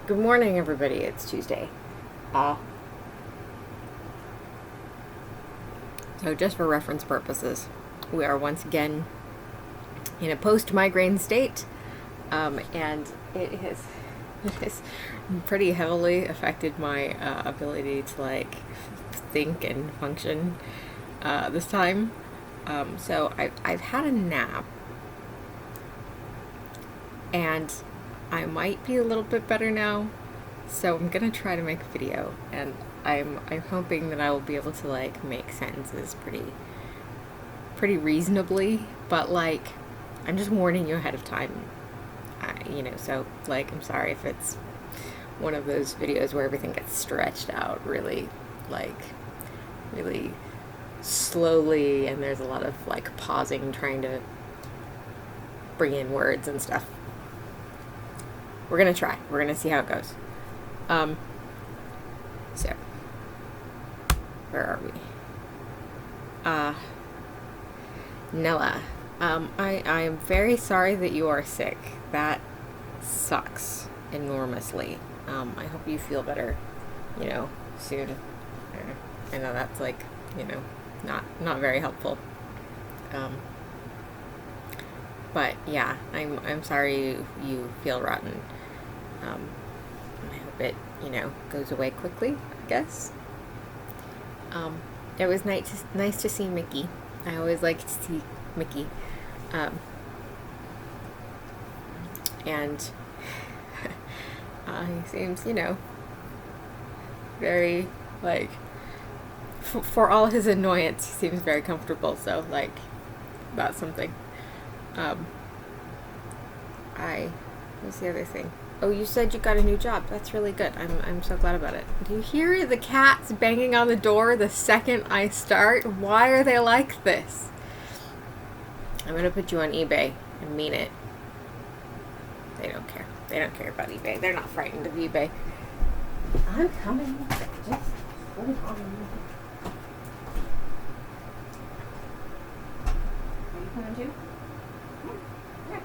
Good morning, everybody. It's Tuesday. So just for reference purposes, we are once again in a post-migraine state, and it has pretty heavily affected my ability to think and function this time. So I've had a nap, and I might be a little bit better now, so I'm gonna try to make a video, and I'm hoping that I will be able to make sentences pretty reasonably, but I'm just warning you ahead of time, so I'm sorry if it's one of those videos where everything gets stretched out really slowly, and there's a lot of pausing, trying to bring in words and stuff. We're gonna try. We're gonna see how it goes. So where are we? Nella, I am very sorry that you are sick. That sucks enormously. I hope you feel better, soon. I know that's not very helpful. But yeah, I'm sorry you feel rotten. I hope it, goes away quickly, I guess. It was nice to see Mickey. I always like to see Mickey. And he seems, very, for all his annoyance, he seems very comfortable, so, that's something. What's the other thing? Oh, you said you got a new job. That's really good. I'm so glad about it. Do you hear the cats banging on the door the second I start? Why are they like this? I'm gonna put you on eBay. I mean it. They don't care. They don't care about eBay. They're not frightened of eBay. I'm coming. Just hold on. Are you coming too? Yeah.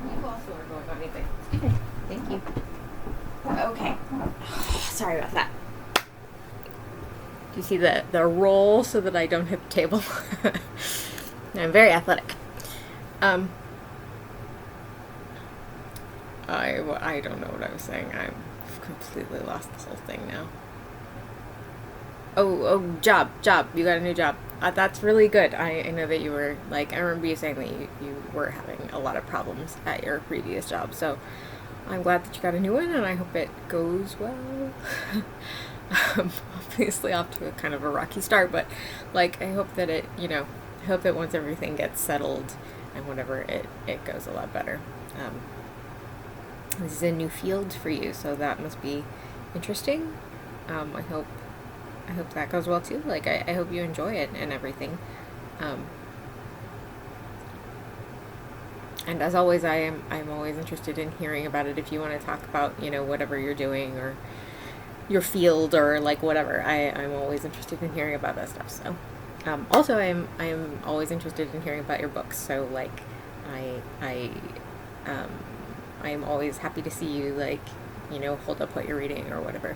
You also are going on eBay. Excuse me. Thank you. Okay. Sorry about that. Do you see the roll so that I don't hit the table? I'm very athletic. I don't know what I was saying. I've completely lost the whole thing now. Oh, job. You got a new job. That's really good. I know that you were, I remember you saying that you were having a lot of problems at your previous job, so I'm glad that you got a new one, and I hope it goes well. Obviously off to a kind of a rocky start, but, I hope that it, I hope that once everything gets settled and whatever, it goes a lot better. This is a new field for you, so that must be interesting. I hope that goes well too. I hope you enjoy it and everything. And as always, I'm always interested in hearing about it. If you want to talk about, whatever you're doing or your field or whatever, I'm always interested in hearing about that stuff. So, also I'm always interested in hearing about your books. So I'm always happy to see you hold up what you're reading or whatever.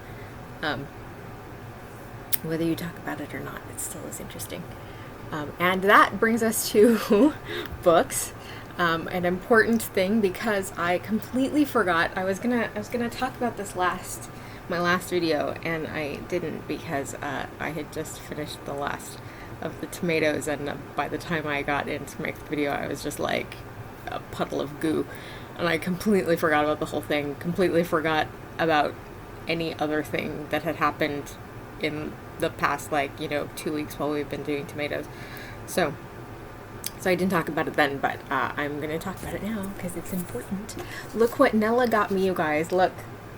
Whether you talk about it or not, it still is interesting. And that brings us to books, an important thing, because I completely forgot. I was gonna talk about this my last video, and I didn't, because I had just finished the last of the tomatoes, and by the time I got in to make the video, I was just like a puddle of goo, and I completely forgot about the whole thing. Completely forgot about any other thing that had happened in the past 2 weeks while we've been doing tomatoes. So I didn't talk about it then, but I'm gonna talk about it now because it's important. Look what Nella got me, you guys. Look,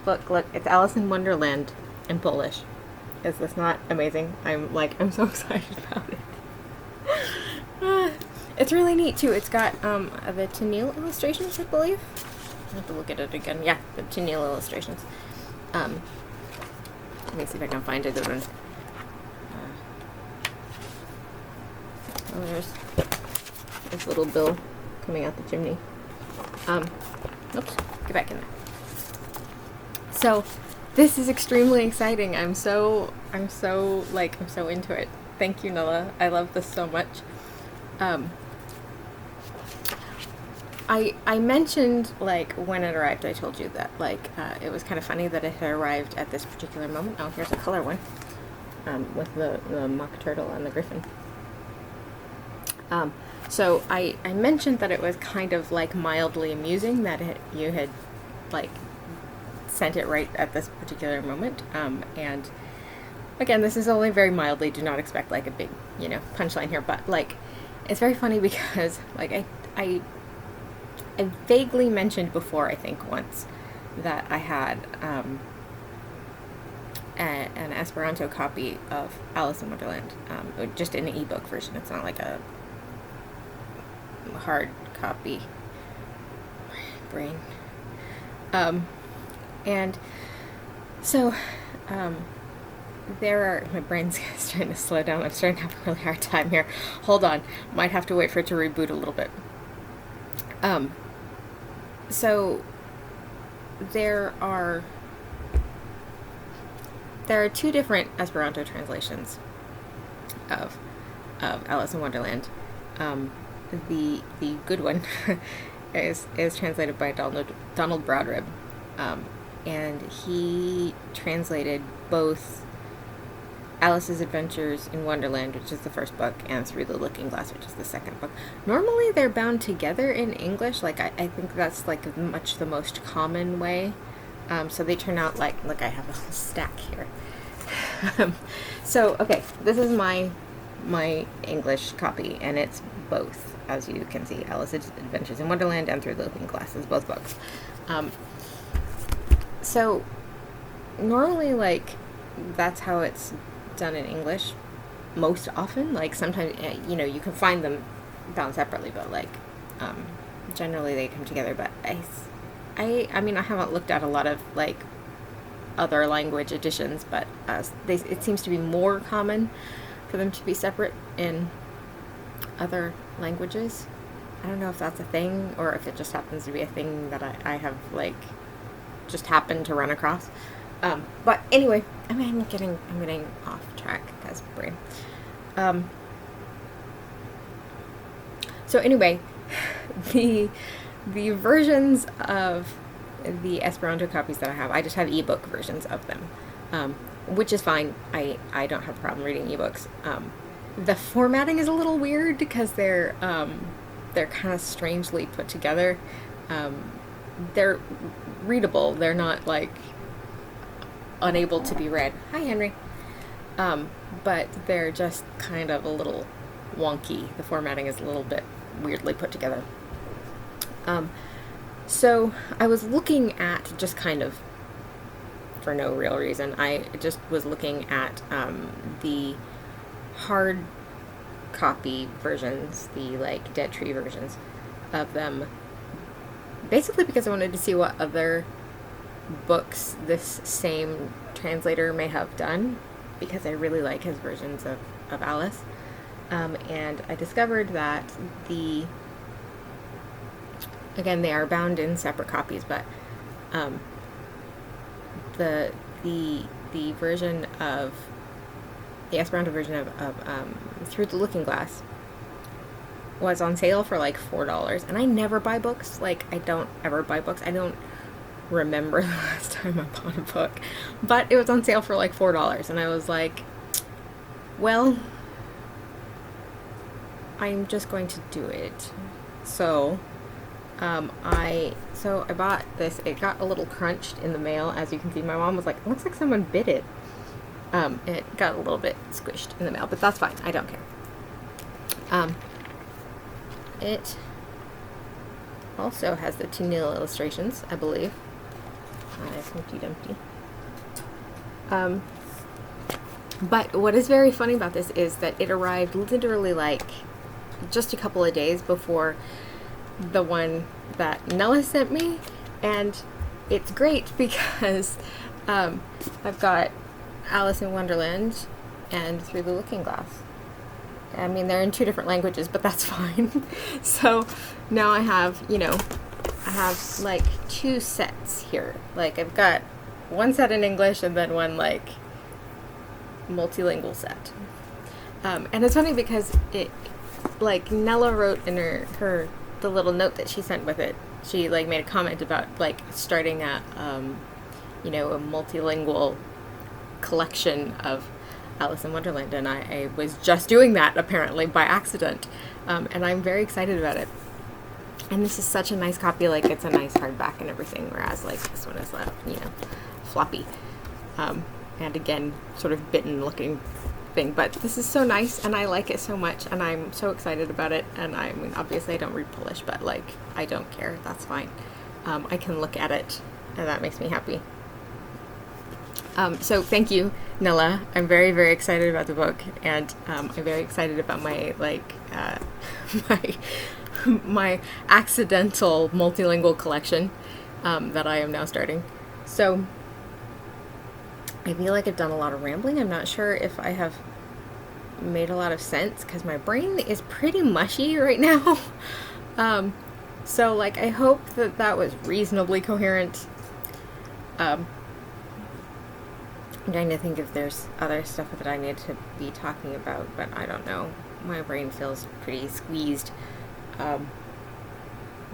it's Alice in Wonderland in Polish. Is this not amazing? I'm so excited about it. It's really neat too. It's got the Tennille illustrations, I believe. I have to look at it again. Yeah, the Tennille illustrations. Let me see if I can find a good one. There's little Bill coming out the chimney. Oops. get back in there. So this is extremely exciting. I'm so into it. Thank you, Nola. I love this so much. I mentioned, like, when it arrived, I told you that, like, it was kind of funny that it had arrived at this particular moment. Oh, here's a color one, with the mock turtle and the griffin. So I mentioned that it was kind of, like, mildly amusing that you had, like, sent it right at this particular moment. And again, this is only very mildly. Do not expect, like, a big, punchline here. But, like, it's very funny because, like, I vaguely mentioned before, I think once, that I had an Esperanto copy of Alice in Wonderland, just in an ebook version. It's not like a hard copy. Brain. And so my brain's starting to slow down. I'm starting to have a really hard time here. Hold on. Might have to wait for it to reboot a little bit. So there are two different Esperanto translations of Alice in Wonderland. The good one is translated by Donald Broadrib, and he translated both Alice's Adventures in Wonderland, which is the first book, and Through the Looking Glass, which is the second book. Normally they're bound together in English. Like, I think that's, like, much the most common way. So they turn out like, look, I have a whole stack here. So, okay, this is my English copy, and it's both, as you can see, Alice's Adventures in Wonderland and Through the Looking Glass is both books. So normally, like, that's how it's done in English most often. Like, sometimes, you can find them bound separately, but, like, generally they come together. But I mean, I haven't looked at a lot of, like, other language editions, but it seems to be more common for them to be separate in other languages. I don't know if that's a thing, or if it just happens to be a thing that I have, like, just happened to run across. But anyway, I'm getting off track, guys, brain. So anyway, the versions of the Esperanto copies that I have just have ebook versions of them, which is fine. I don't have a problem reading ebooks. The formatting is a little weird because they're kind of strangely put together. They're readable. They're not, like, unable to be read. Hi, Henry. But they're just kind of a little wonky. The formatting is a little bit weirdly put together. So I was looking at, just kind of for no real reason, I just was looking at the hard copy versions, the, like, Dead Tree versions of them, basically because I wanted to see what other books this same translator may have done, because I really like his versions of Alice. And I discovered that again, they are bound in separate copies, but the version of the Esperanto version of Through the Looking Glass was on sale for, like, $4, and I never buy books. Like, I don't ever buy books. I don't remember the last time I bought a book, but it was on sale for, like, $4, and I was like, well, I'm just going to do it. So I bought this. It got a little crunched in the mail, as you can see. My mom was like, it looks like someone bit it. It got a little bit squished in the mail, but that's fine. I don't care. It also has the Tenille illustrations, I believe. Humpty Dumpty. But what is very funny about this is that it arrived literally, like, just a couple of days before the one that Nella sent me, and it's great because I've got Alice in Wonderland and Through the Looking Glass. I mean, they're in two different languages, but that's fine. So now I have have like 2 sets here. Like I've got one set in English and then one like multilingual set. And it's funny because it, like Nella wrote in the little note that she sent with it, she like made a comment about like starting a a multilingual collection of Alice in Wonderland, and I was just doing that apparently by accident, and I'm very excited about it. And this is such a nice copy, like it's a nice hardback and everything, whereas like this one is floppy, and again sort of bitten looking thing. But this is so nice, and I like it so much, and I'm so excited about it. And I mean, obviously I don't read Polish, but like I don't care, that's fine. I can look at it, and that makes me happy. So thank you, Nella. I'm very, very excited about the book, and I'm very excited about my my accidental multilingual collection that I am now starting. So I feel like I've done a lot of rambling. I'm not sure if I have made a lot of sense because my brain is pretty mushy right now. So like I hope that was reasonably coherent. I'm trying to think if there's other stuff that I need to be talking about, but I don't know. My brain feels pretty squeezed.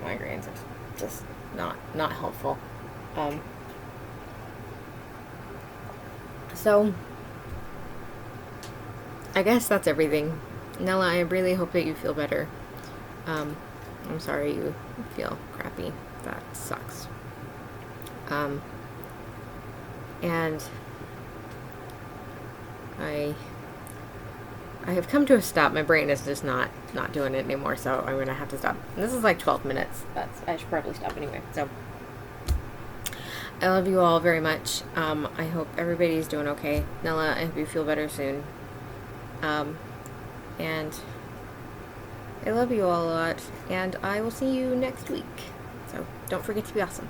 Migraines are just not helpful. So I guess that's everything. Nella, I really hope that you feel better. I'm sorry you feel crappy. That sucks. And I have come to a stop. My brain is just not doing it anymore, so I'm gonna have to stop. And this is like 12 minutes. I should probably stop anyway. So I love you all very much. I hope everybody's doing okay. Nella, I hope you feel better soon. And I love you all a lot, and I will see you next week. So don't forget to be awesome.